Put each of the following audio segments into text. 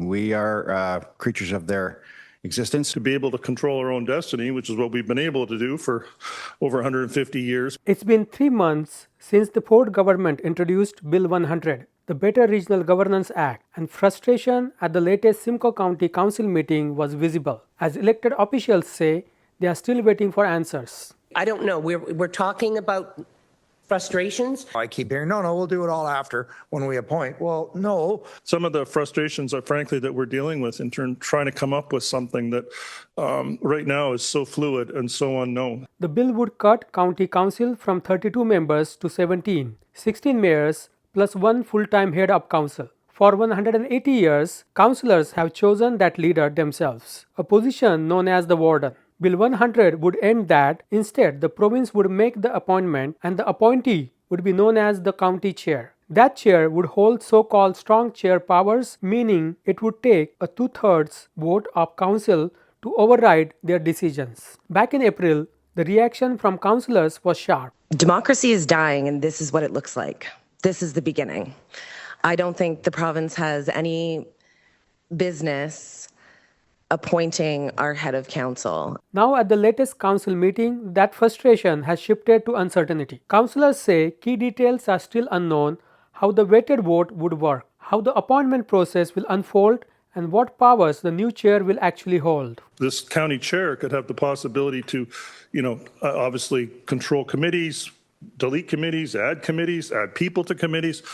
We are creatures of their existence. To be able to control our own destiny, which is what we've been able to do for over 150 years. It's been 3 months since the Ford government introduced Bill 100, the Better Regional Governance Act, and frustration at the latest Simcoe County Council meeting was visible. As elected officials say, they are still waiting for answers. I don't know. We're talking about frustrations. I keep hearing, no, we'll do it all after when we appoint. Well, no. Some of the frustrations are frankly that we're dealing with in trying to come up with something that right now is so fluid and so unknown. The bill would cut county council from 32 members to 17, 16 mayors plus 1 full-time head of council. For 180 years, councillors have chosen that leader themselves, a position known as the warden. Bill 100 would end that. Instead, the province would make the appointment and the appointee would be known as the county chair. That chair would hold so-called strong chair powers, meaning it would take a 2/3 vote of council to override their decisions. Back in April, the reaction from councillors was sharp. Democracy is dying, and this is what it looks like. This is the beginning. I don't think the province has any business appointing our head of council. Now at the latest council meeting, that frustration has shifted to uncertainty. Councillors say key details are still unknown: how the weighted vote would work, how the appointment process will unfold, and what powers the new chair will actually hold. This county chair could have the possibility to, obviously control committees, delete committees, add people to committees.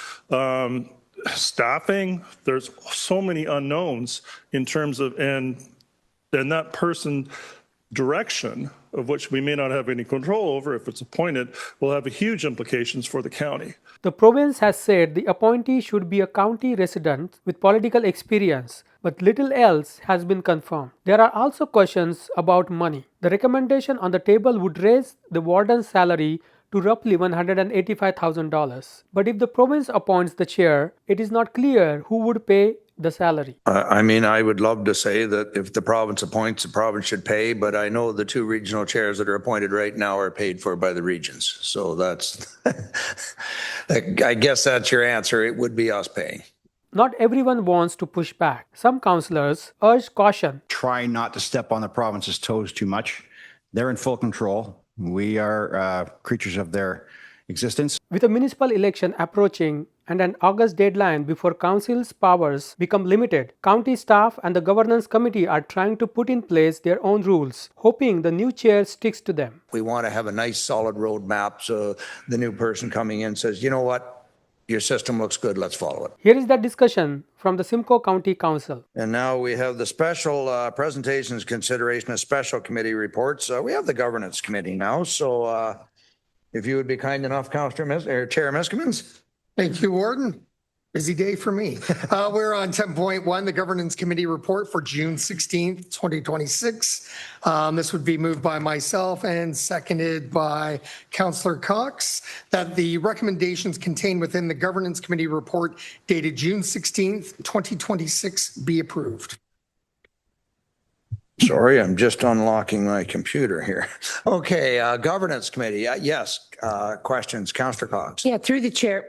Staffing, there's so many unknowns in terms of, and that person direction of which we may not have any control over if it's appointed will have huge implications for the county. The province has said the appointee should be a county resident with political experience, but little else has been confirmed. There are also questions about money. The recommendation on the table would raise the warden's salary to roughly $185,000. But if the province appoints the chair, it is not clear who would pay the salary. I would love to say that if the province appoints, the province should pay, but I know the 2 regional chairs that are appointed right now are paid for by the regions. So that's, I guess that's your answer. It would be us paying. Not everyone wants to push back. Some councillors urge caution. Try not to step on the province's toes too much. They're in full control. We are creatures of their existence. With a municipal election approaching and an August deadline before council's powers become limited, county staff and the governance committee are trying to put in place their own rules, hoping the new chair sticks to them. We want to have a nice solid roadmap so the new person coming in says, you know what? Your system looks good, let's follow it. Here is that discussion from the Simcoe County Council. And now we have the special presentations, consideration of special committee reports. We have the governance committee now. So if you would be kind enough, Chair Miskimins. Thank you, Warden. Busy day for me. We're on 10.1, the Governance Committee report for June 16th, 2026. This would be moved by myself and seconded by Councillor Cox, that the recommendations contained within the Governance Committee report dated June 16th, 2026 be approved. Sorry, I'm just unlocking my computer here. Okay, Governance Committee. Yes, questions. Councillor Cox. Yeah, through the chair.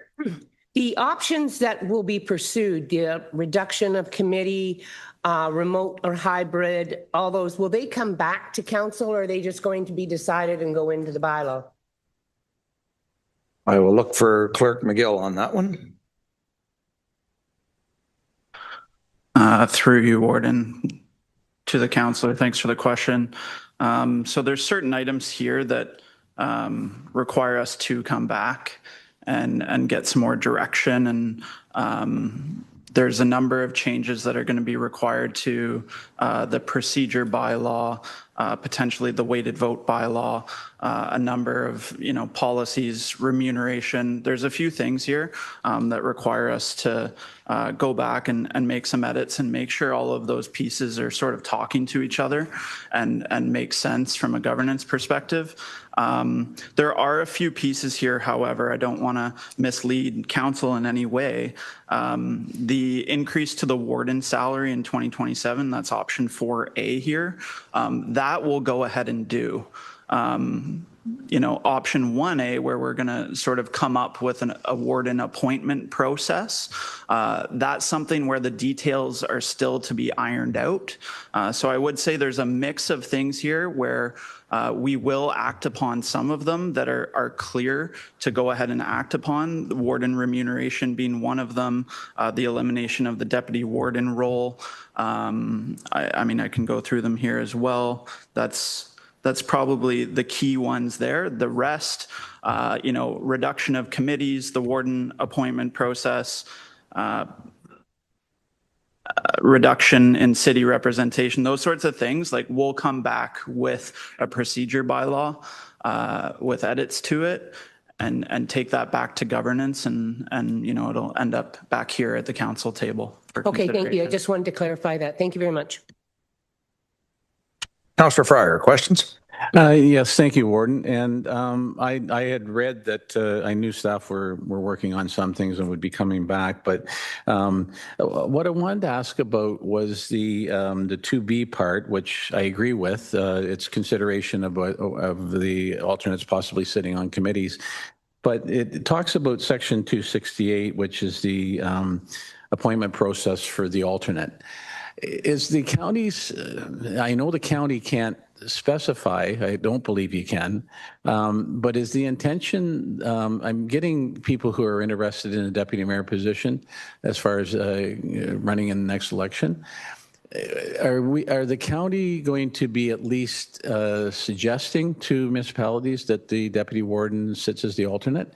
The options that will be pursued, the reduction of committee, remote or hybrid, all those, will they come back to council or are they just going to be decided and go into the bylaw? I will look for Clerk McGill on that one. Through you, Warden, to the councillor. Thanks for the question. So there's certain items here that require us to come back and get some more direction. And there's a number of changes that are going to be required to the procedure bylaw, potentially the weighted vote bylaw, a number of policies, remuneration. There's a few things here that require us to go back and make some edits and make sure all of those pieces are sort of talking to each other and make sense from a governance perspective. There are a few pieces here, however, I don't want to mislead council in any way. The increase to the warden salary in 2027, that's option 4A here, that will go ahead and do. option 1A, where we're going to sort of come up with a warden appointment process. That's something where the details are still to be ironed out. So I would say there's a mix of things here where we will act upon some of them that are clear to go ahead and act upon, the warden remuneration being one of them, the elimination of the deputy warden role. I mean, I can go through them here as well. That's probably the key ones there. The rest, reduction of committees, the warden appointment process, reduction in city representation, those sorts of things, like we'll come back with a procedure bylaw with edits to it and take that back to governance and it'll end up back here at the council table. Okay, thank you. I just wanted to clarify that. Thank you very much. Councillor Fryer, questions? Yes, thank you, Warden. And I had read that I knew staff were working on some things and would be coming back. But what I wanted to ask about was the 2B part, which I agree with. It's consideration of the alternates possibly sitting on committees. But it talks about Section 268, which is the appointment process for the alternate. Is the county's, I know the county can't specify, I don't believe you can, but is the intention, I'm getting people who are interested in a deputy mayor position as far as running in the next election. Are the county going to be at least suggesting to municipalities that the deputy warden sits as the alternate?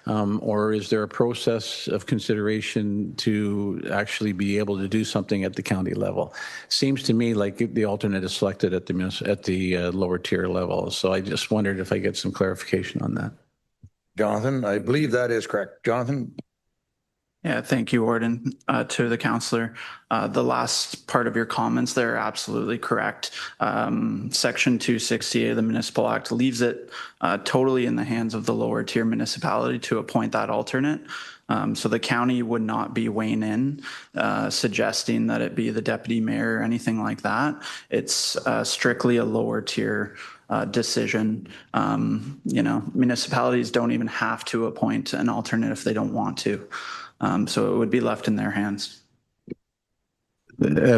Or is there a process of consideration to actually be able to do something at the county level? Seems to me like the alternate is selected at the lower tier level. So I just wondered if I get some clarification on that. Jonathan, I believe that is correct. Jonathan? Yeah, thank you, Warden. To the councillor, the last part of your comments there are absolutely correct. Section 260 of the Municipal Act leaves it totally in the hands of the lower tier municipality to appoint that alternate. So the county would not be weighing in, suggesting that it be the deputy mayor or anything like that. It's strictly a lower tier decision. Municipalities don't even have to appoint an alternate if they don't want to. So it would be left in their hands.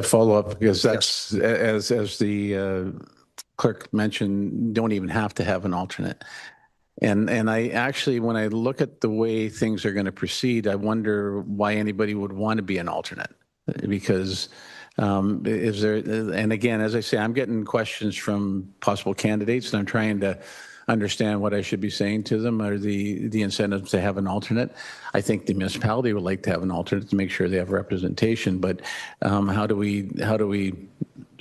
Follow up, because that's, as the clerk mentioned, don't even have to have an alternate. And I actually, when I look at the way things are going to proceed, I wonder why anybody would want to be an alternate. Because is there, and again, as I say, I'm getting questions from possible candidates and I'm trying to understand what I should be saying to them, or the incentives to have an alternate. I think the municipality would like to have an alternate to make sure they have representation, but how do we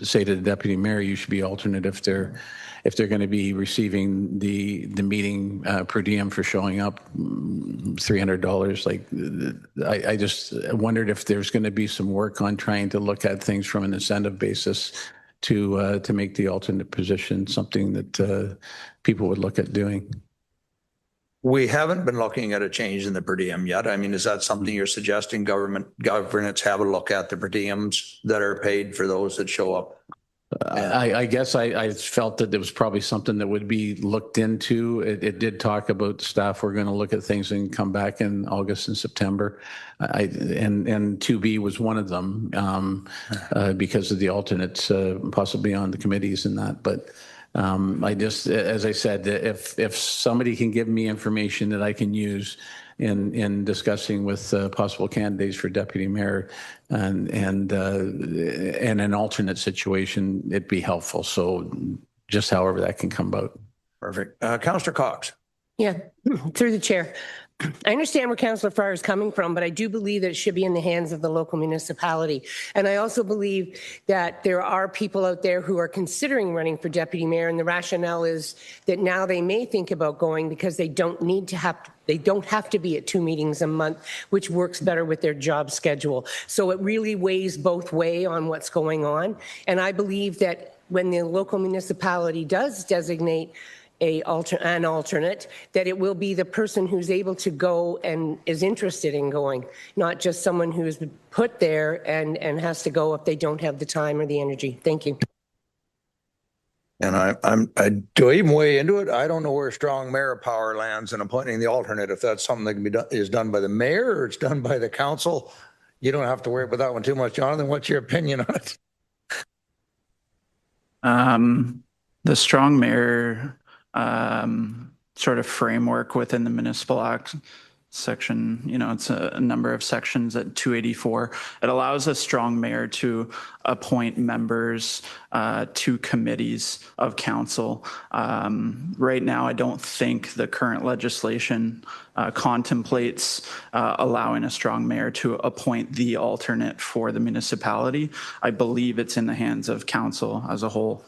say to the deputy mayor, you should be alternate if they're going to be receiving the meeting per diem for showing up, $300? Like, I just wondered if there's going to be some work on trying to look at things from an incentive basis to make the alternate position something that people would look at doing. We haven't been looking at a change in the per diem yet. I mean, is that something you're suggesting governance have a look at the per diems that are paid for those that show up? I guess I felt that there was probably something that would be looked into. It did talk about staff were going to look at things and come back in August and September. And 2B was one of them because of the alternates possibly on the committees and that. But I just, as I said, if somebody can give me information that I can use in discussing with possible candidates for deputy mayor and an alternate situation, it'd be helpful. So just however that can come about. Perfect. Councillor Cox. Yeah, through the chair. I understand where Councillor Fryer is coming from, but I do believe that it should be in the hands of the local municipality. And I also believe that there are people out there who are considering running for deputy mayor, and the rationale is that now they may think about going because they don't have to be at 2 meetings a month, which works better with their job schedule. So it really weighs both ways on what's going on. And I believe that when the local municipality does designate an alternate, that it will be the person who's able to go and is interested in going, not just someone who's put there and has to go if they don't have the time or the energy. Thank you. And do I even weigh into it? I don't know where strong mayor power lands in appointing the alternate. If that's something that can be done, is done by the mayor or it's done by the council. You don't have to worry about that one too much, Jonathan. What's your opinion on it? The strong mayor sort of framework within the municipal act section, it's a number of sections at 284. It allows a strong mayor to appoint members to committees of council. Right now, I don't think the current legislation contemplates allowing a strong mayor to appoint the alternate for the municipality. I believe it's in the hands of council as a whole.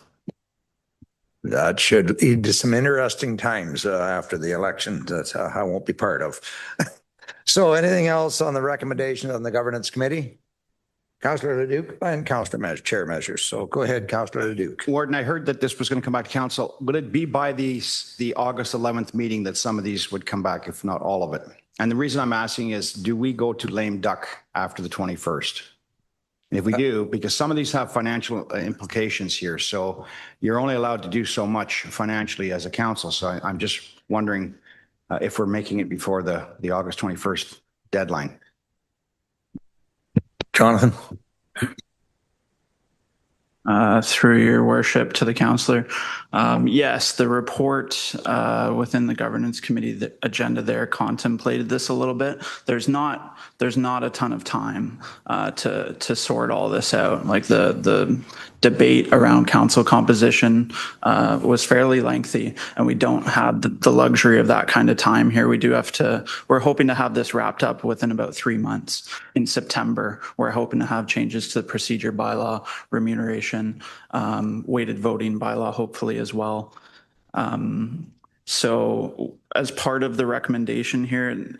That should lead to some interesting times after the election that I won't be part of. So anything else on the recommendation on the governance committee? Councillor Leduc and Councillor Chair Measures. So go ahead, Councillor Leduc. Warden, I heard that this was going to come back to council. Would it be by the August 11th meeting that some of these would come back, if not all of it? And the reason I'm asking is, do we go to lame duck after the 21st? And if we do, because some of these have financial implications here, so you're only allowed to do so much financially as a council. So I'm just wondering if we're making it before the August 21st deadline. Jonathan. Through your worship to the councillor. Yes, the report within the governance committee, the agenda there contemplated this a little bit. There's not a ton of time to sort all this out. Like the debate around council composition was fairly lengthy, and we don't have the luxury of that kind of time here. We're hoping to have this wrapped up within about 3 months. In September, we're hoping to have changes to the procedure bylaw, remuneration, weighted voting bylaw, hopefully as well. So as part of the recommendation here,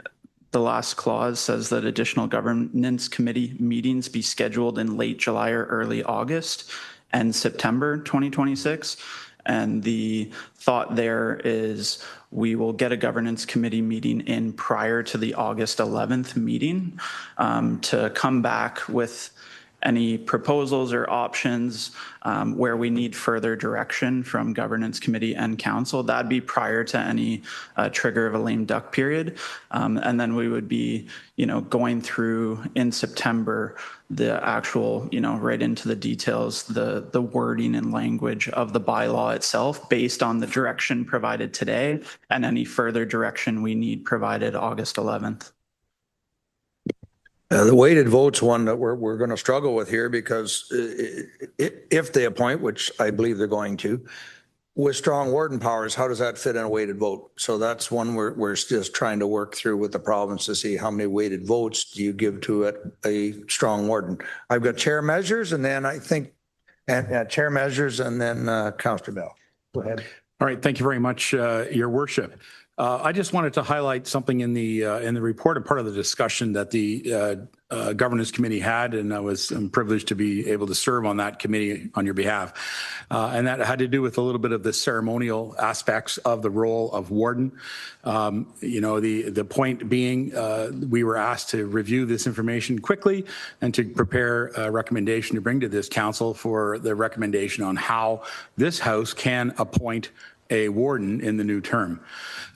the last clause says that additional governance committee meetings be scheduled in late July or early August and September 2026. And the thought there is we will get a governance committee meeting in prior to the August 11th meeting to come back with any proposals or options where we need further direction from governance committee and council. That'd be prior to any trigger of a lame duck period. And then we would be, going through in September, the actual, right into the details, the wording and language of the bylaw itself based on the direction provided today and any further direction we need provided August 11th. The weighted votes one that we're going to struggle with here because if they appoint, which I believe they're going to, with strong warden powers, how does that fit in a weighted vote? So that's one we're just trying to work through with the province to see how many weighted votes do you give to a strong warden. I've got chair measures and then I think chair measures and then Councillor Bell. Go ahead. All right. Thank you very much, Your Worship. I just wanted to highlight something in the report, a part of the discussion that the governance committee had, and I'm privileged to be able to serve on that committee on your behalf. And that had to do with a little bit of the ceremonial aspects of the role of warden. The point being, we were asked to review this information quickly and to prepare a recommendation to bring to this council for the recommendation on how this House can appoint a warden in the new term.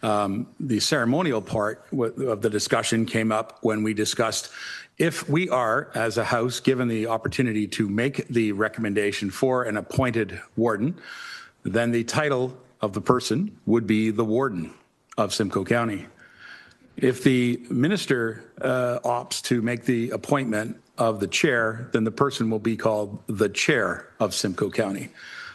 The ceremonial part of the discussion came up when we discussed if we are, as a House, given the opportunity to make the recommendation for an appointed warden, then the title of the person would be the warden of Simcoe County. If the minister opts to make the appointment of the chair, then the person will be called the chair of Simcoe County.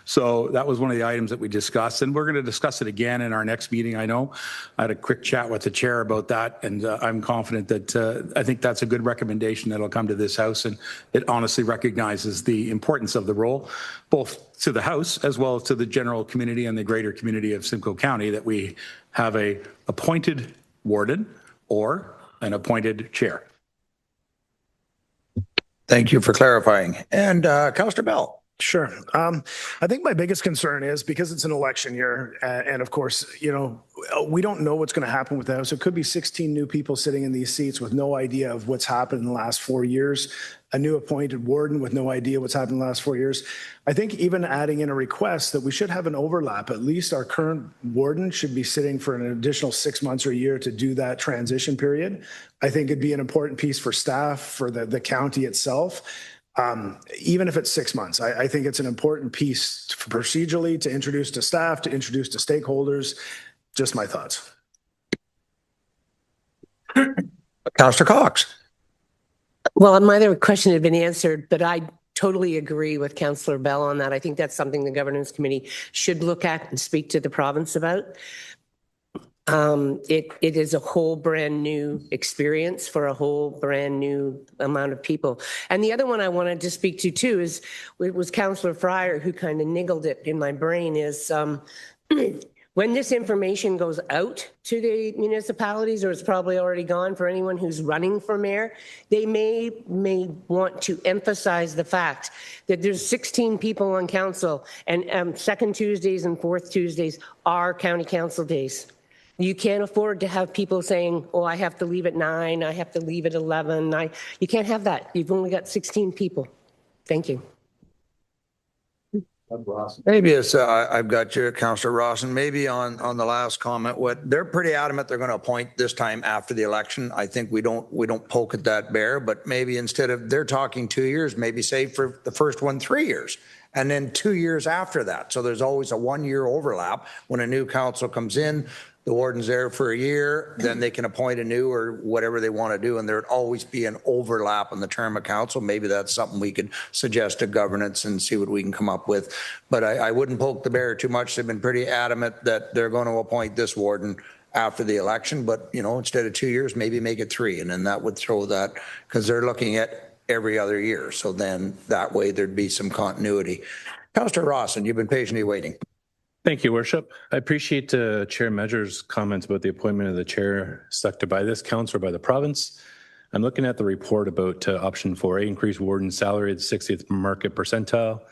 So that was one of the items that we discussed, and we're going to discuss it again in our next meeting. I know I had a quick chat with the chair about that, and I'm confident that I think that's a good recommendation that'll come to this House, and it honestly recognizes the importance of the role, both to the House as well as to the general community and the greater community of Simcoe County, that we have a appointed warden or an appointed chair. Thank you for clarifying. And Councillor Bell. Sure. I think my biggest concern is because it's an election year, and of course, we don't know what's going to happen with the House. It could be 16 new people sitting in these seats with no idea of what's happened in the last 4 years. a new appointed warden with no idea what's happened the last 4 years. I think even adding in a request that we should have an overlap. At least our current warden should be sitting for an additional 6 months or a year to do that transition period. I think it'd be an important piece for staff, for the county itself. Even if it's 6 months, I think it's an important piece procedurally to introduce to staff, to introduce to stakeholders. Just my thoughts. Councillor Cox. Well, my other question had been answered, but I totally agree with Councillor Bell on that. I think that's something the Governance Committee should look at and speak to the province about. It is a whole brand new experience for a whole brand new amount of people. And the other one I wanted to speak to too is, it was Councillor Fryer who kind of niggled it in my brain, is when this information goes out to the municipalities, or it's probably already gone for anyone who's running for mayor, they may want to emphasize the fact that there's 16 people on council, and second Tuesdays and fourth Tuesdays are county council days. You can't afford to have people saying, oh, I have to leave at 9, I have to leave at 11. You can't have that. You've only got 16 people. Thank you. Maybe it's, I've got you, Councillor Rawson, maybe on the last comment, they're pretty adamant they're going to appoint this time after the election. I think we don't poke at that bear, but maybe instead of, they're talking 2 years, maybe say for the first one, 3 years. And then 2 years after that. So there's always a 1 year overlap. When a new council comes in, the warden's there for a year, then they can appoint a new or whatever they want to do. And there'd always be an overlap in the term of council. Maybe that's something we could suggest to governance and see what we can come up with. But I wouldn't poke the bear too much. They've been pretty adamant that they're going to appoint this warden after the election. But, you know, instead of 2 years, maybe make it 3. And then that would throw that, because they're looking at every other year. So then that way there'd be some continuity. Councillor Rawson, you've been patiently waiting. Thank you, Worship. I appreciate Chair Measures' comments about the appointment of the chair selected by this council or by the province. I'm looking at the report about option 4A, increase warden salary at the 60th market percentile.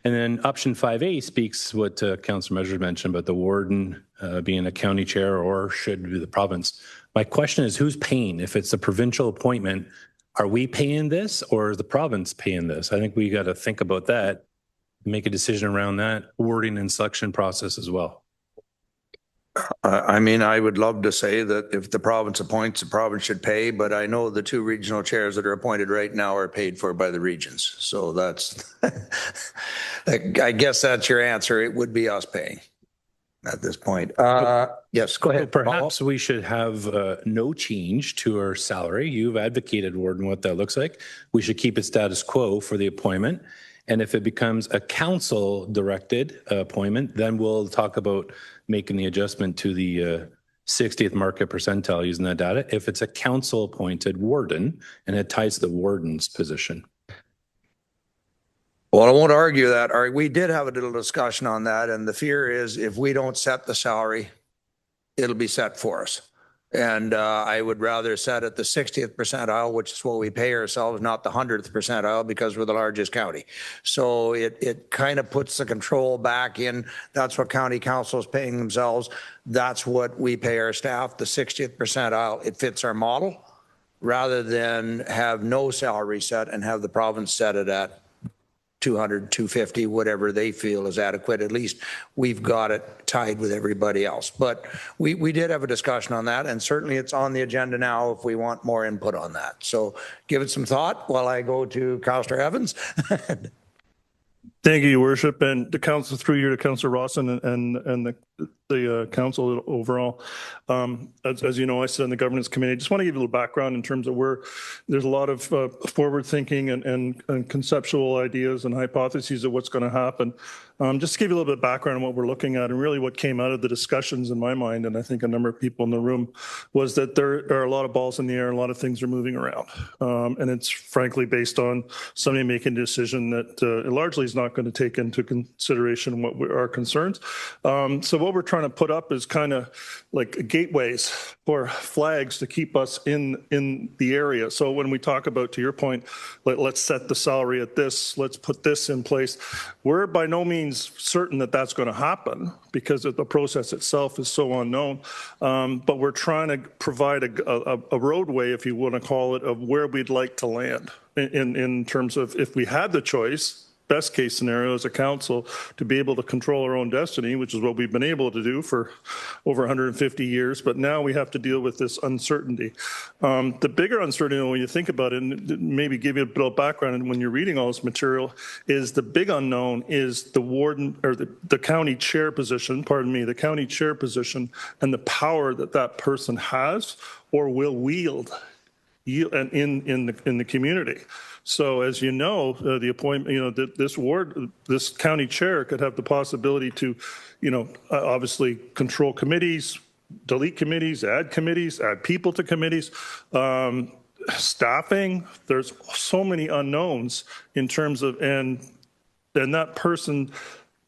And then option 5A speaks what Councillor Measures mentioned about the warden being a county chair or should be the province. My question is, who's paying? If it's a provincial appointment, are we paying this or is the province paying this? I think we got to think about that. Make a decision around that wording and selection process as well. I mean, I would love to say that if the province appoints, the province should pay, but I know the 2 regional chairs that are appointed right now are paid for by the regions. So that's, I guess that's your answer. It would be us paying at this point. Yes, go ahead. Perhaps we should have no change to our salary. You've advocated, Warden, what that looks like. We should keep it status quo for the appointment. And if it becomes a council-directed appointment, then we'll talk about making the adjustment to the 60th market percentile using that data. If it's a council-appointed warden, and it ties to the warden's position. Well, I won't argue that. We did have a little discussion on that, and the fear is if we don't set the salary, it'll be set for us. And I would rather set at the 60th percentile, which is what we pay ourselves, not the 100th percentile, because we're the largest county. So it kind of puts the control back in. That's what county council is paying themselves. That's what we pay our staff, the 60th percentile. It fits our model rather than have no salary set and have the province set it at 200, 250, whatever they feel is adequate. At least we've got it tied with everybody else. But we did have a discussion on that, and certainly it's on the agenda now if we want more input on that. So give it some thought while I go to Councillor Evans. Thank you, Your Worship, and the council through you to Councillor Rawson and the council overall. As you know, I sit on the governance committee. I just want to give you a little background in terms of where there's a lot of forward thinking and conceptual ideas and hypotheses of what's going to happen. Just to give you a little bit of background on what we're looking at and really what came out of the discussions in my mind, and I think a number of people in the room, was that there are a lot of balls in the air and a lot of things are moving around. And it's frankly based on somebody making a decision that largely is not going to take into consideration what our concerns. So what we're trying trying to put up is kind of like gateways for flags to keep us in the area. So when we talk about, to your point, let's set the salary at this, let's put this in place, we're by no means certain that that's going to happen because the process itself is so unknown. But we're trying to provide a roadway, if you want to call it, of where we'd like to land in terms of if we had the choice, best case scenario as a council, to be able to control our own destiny, which is what we've been able to do for over 150 years. But now we have to deal with this uncertainty. The bigger uncertainty, when you think about it, and maybe give you a bit of background, and when you're reading all this material, is the big unknown is the warden or the county chair position, the county chair position and the power that that person has or will wield in the community. So as you know, the appointment, this county chair could have the possibility to, obviously control committees, delete committees, add people to committees, staffing. There's so many unknowns in terms of, and that person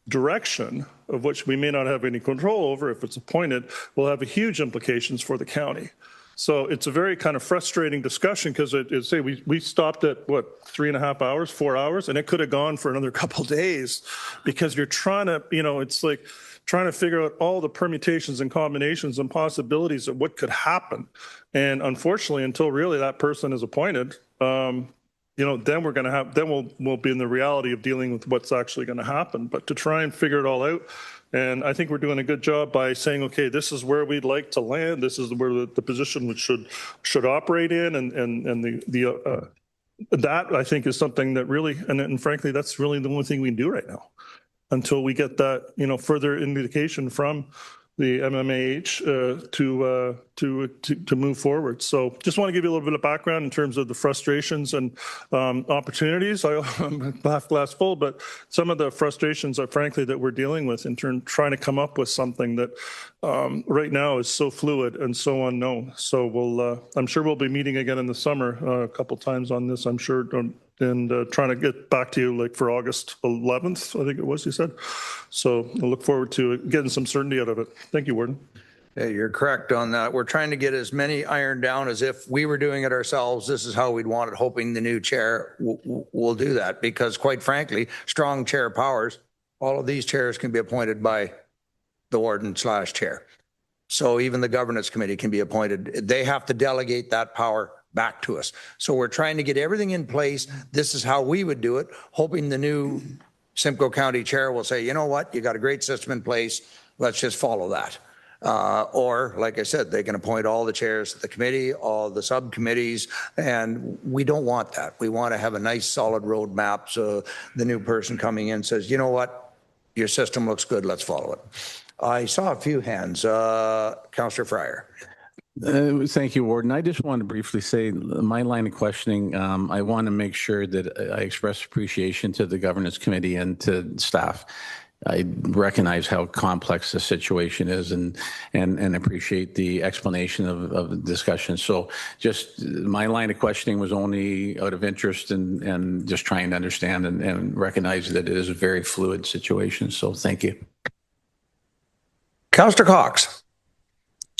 direction of which we may not have any control over if it's appointed will have huge implications for the county. So it's a very kind of frustrating discussion because we stopped at 3.5 hours, 4 hours, and it could have gone for another couple of days because you're trying to, it's like trying to figure out all the permutations and combinations and possibilities of what could happen. And unfortunately, until really that person is appointed, then we're going to have, then we'll be in the reality of dealing with what's actually going to happen. But to try and figure it all out, and I think we're doing a good job by saying, okay, this is where we'd like to land. This is where the position should operate in, and that I think is something that really, and frankly, that's really the only thing we can do right now until we get that further indication from the MMAH to move forward. So just want to give you a little bit of background in terms of the frustrations and opportunities. I'm half glass full, but some of the frustrations are frankly that we're dealing with in trying to come up with something that right now is so fluid and so unknown. So I'm sure we'll be meeting again in the summer a couple times on this, I'm sure, and trying to get back to you like for August 11th, I think it was, you said. So I look forward to getting some certainty out of it. Thank you, Warden. Yeah, you're correct on that. We're trying to get as many ironed down as if we were doing it ourselves. This is how we'd want it, hoping the new chair will do that. Because quite frankly, strong chair powers, all of these chairs can be appointed by the warden/chair. So even the governance committee can be appointed. They have to delegate that power back to us. So we're trying to get everything in place. This is how we would do it, hoping the new Simcoe County chair will say, you know what, you got a great system in place. Let's just follow that. Or, like I said, they can appoint all the chairs of the committee, all the subcommittees, and we don't want that. We want to have a nice solid roadmap so the new person coming in says, you know what, your system looks good, let's follow it. I saw a few hands. Councillor Fryer. Thank you, Warden. I just want to briefly say my line of questioning, I want to make sure that I express appreciation to the governance committee and to staff. I recognize how complex the situation is and appreciate the explanation of the discussion. So just my line of questioning was only out of interest and just trying to understand and recognize that it is a very fluid situation. So thank you. Councillor Cox.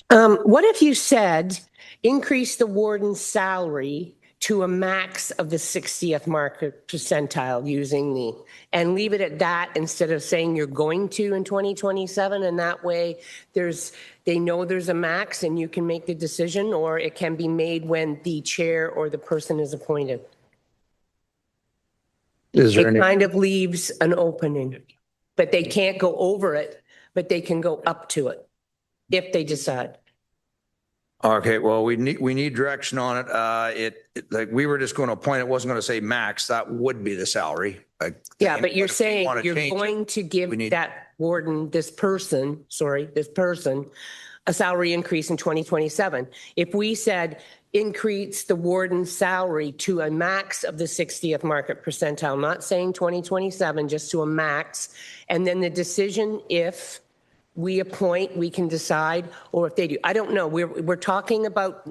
What if you said increase the warden's salary to a max of the 60th market percentile and leave it at that instead of saying you're going to in 2027, and that way they know there's a max and you can make the decision, or it can be made when the chair or the person is appointed. It kind of leaves an opening, but they can't go over it, but they can go up to it if they decide. Okay, well, we need direction on it. Like we were just going to appoint, it wasn't going to say max, that would be the salary. Yeah, but you're saying you're going to give that warden, this person, a salary increase in 2027. If we said increase the warden's salary to a max of the 60th market percentile, not saying 2027, just to a max, and then the decision, if we appoint, we can decide, or if they do. I don't know. We're talking about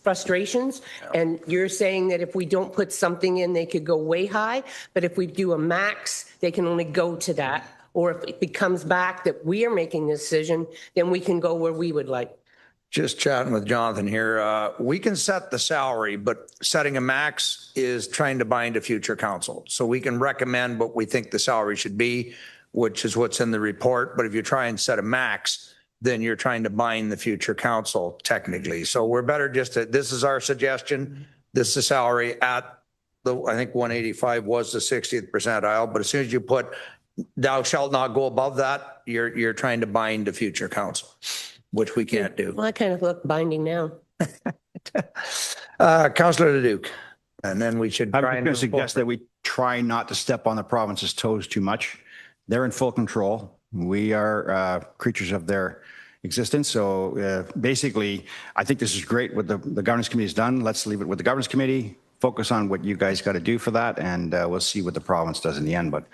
frustrations, and you're saying that if we don't put something in, they could go way high, but if we do a max, they can only go to that. Or if it comes back that we are making a decision, then we can go where we would like. Just chatting with Jonathan here. We can set the salary, but setting a max is trying to bind a future council. So we can recommend what we think the salary should be, which is what's in the report. But if you try and set a max, then you're trying to bind the future council technically. So we're better just to, this is our suggestion. This is the salary at the, I think 185 was the 60th percentile. But as soon as you put thou shalt not go above that, you're trying to bind the future council, which we can't do. Well, I kind of look binding now. Councillor Leduc, and then we should I'm try going to suggest that we try not to step on the province's toes too much. They're in full control. We are creatures of their existence. So basically, I think this is great what the governance committee has done. Let's leave it with the governance committee. Focus on what you guys got to do for that, and we'll see what the province does in the end. But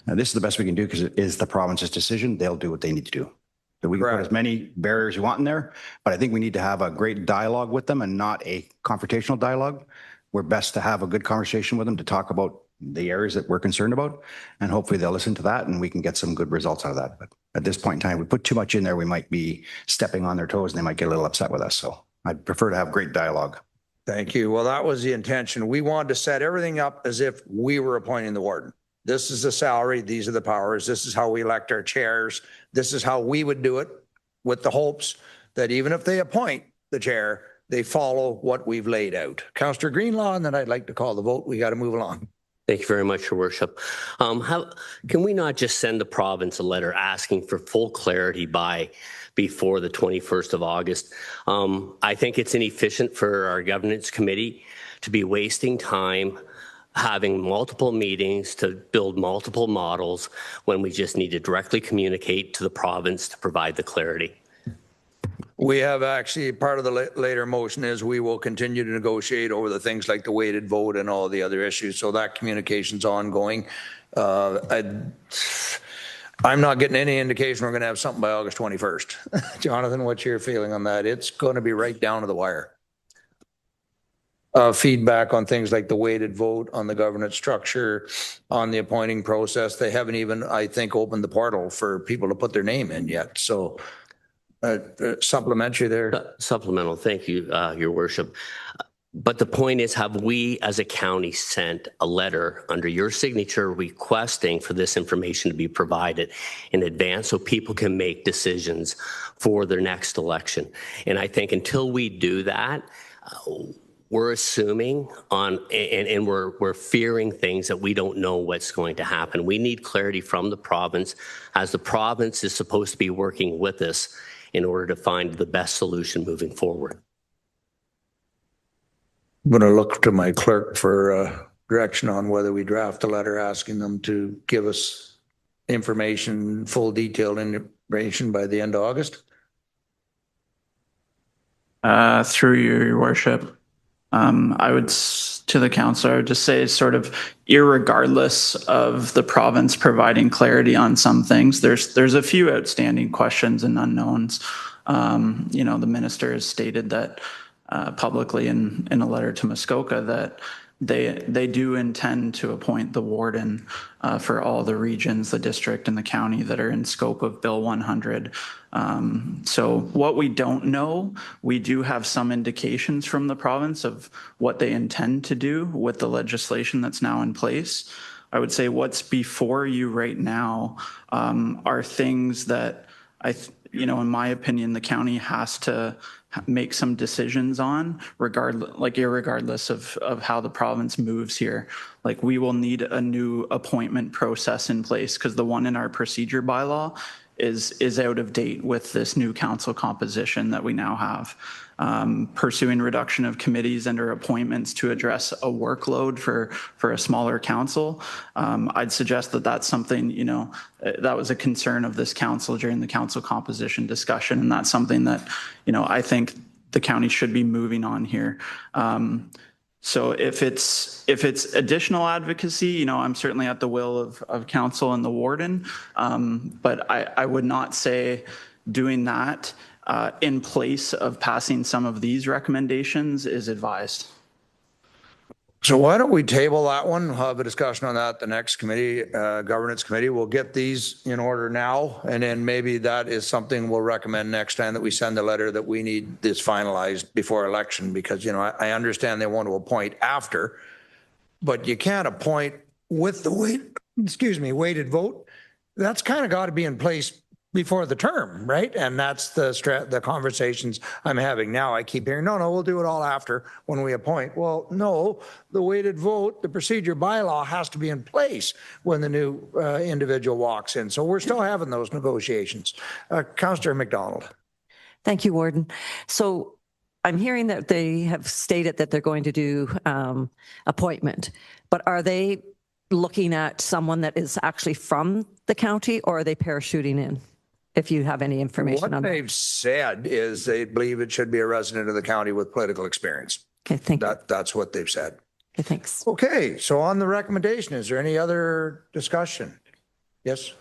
this is the best we can do because it is the province's decision. They'll do what they need to do. So we can put as many barriers you want in there, but I think we need to have a great dialogue with them and not a confrontational dialogue. We're best to have a good conversation with them to talk about the areas that we're concerned about, and hopefully they'll listen to that and we can get some good results out of that. But at this point in time, we put too much in there, we might be stepping on their toes and they might get a little upset with us. So I'd prefer to have great dialogue. Thank you. Well, that was the intention. We wanted to set everything up as if we were appointing the warden. This is the salary. These are the powers. This is how we elect our chairs. This is how we would do it, with the hopes that even if they appoint the chair, they follow what we've laid out. Councillor Greenlaw, and then I'd like to call the vote. We got to move along. Thank you very much, Your Worship. Can we not just send the province a letter asking for full clarity before the 21st of August? I think it's inefficient for our governance committee to be wasting time having multiple meetings to build multiple models when we just need to directly communicate to the province to provide the clarity. We have actually, part of the later motion is we will continue to negotiate over the things like the weighted vote and all the other issues. So that communication's ongoing. I'm not getting any indication we're going to have something by August 21st. Jonathan, what's your feeling on that? It's going to be right down to the wire. Feedback on things like the weighted vote, on the governance structure, on the appointing process. They haven't even, I think, opened the portal for people to put their name in yet. So supplementary there. Supplemental. Thank you, Your Worship. But the point is, have we as a county sent a letter under your signature requesting for this information to be provided in advance so people can make decisions for their next election? And I think until we do that, we're assuming on, and we're fearing things that we don't know what's going to happen. We need clarity from the province, as the province is supposed to be working with us in order to find the best solution moving forward. I'm going to look to my clerk for direction on whether we draft a letter asking them to give us information, full detailed information by the end of August. Through your worship, I would, to the councillor, I would just say, sort of irregardless of the province providing clarity on some things, there's a few outstanding questions and unknowns. You know, the minister has stated that publicly in a letter to Muskoka that they do intend to appoint the warden for all the regions, the district and the county that are in scope of Bill 100. So what we don't know, we do have some indications from the province of what they intend to do with the legislation that's now in place. I would say what's before you right now are things that in my opinion, the county has to make some decisions on, irregardless of how the province moves here. Like, we will need a new appointment process in place because the one in our procedure bylaw is out of date with this new council composition that we now have. Pursuing reduction of committees and/or appointments to address a workload for a smaller council. I'd suggest that that's something, that was a concern of this council during the council composition discussion, and that's something that, I think the county should be moving on here. So if it's additional advocacy, I'm certainly at the will of council and the warden, but I would not say doing that in place of passing some of these recommendations is advised. So why don't we table that one? We'll have a discussion on that. The next committee, governance committee, we'll get these in order now. And then maybe that is something we'll recommend next time, that we send a letter that we need this finalized before election, because, you know, I understand they want to appoint after, but you can't appoint with the weighted vote. That's kind of got to be in place before the term, right? And that's the conversations I'm having now. I keep hearing, no, we'll do it all after when we appoint. Well, no, the weighted vote, the procedure bylaw has to be in place when the new individual walks in. So we're still having those negotiations. Councillor McDonald. Thank you, Warden. So I'm hearing that they have stated that they're going to do appointment, but are they looking at someone that is actually from the county, or are they parachuting in? If you have any information on What that. they've said is they believe it should be a resident of the county with political experience. Okay, thank you. That's what they've said. Okay, thanks. Okay, so on the recommendation, is there any other discussion? Yes?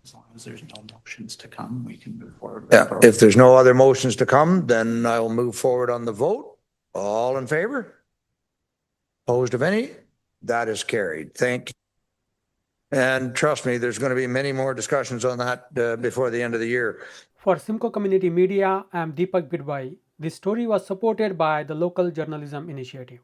As long as there's no motions to come, we can move forward. Yeah, if there's no other motions to come, then I will move forward on the vote. All in favor? Opposed of any? That is carried. Thank you. And trust me, there's going to be many more discussions on that before the end of the year. For Simcoe Community Media, I am Deepak Bidwai. This story was supported by the Local Journalism Initiative.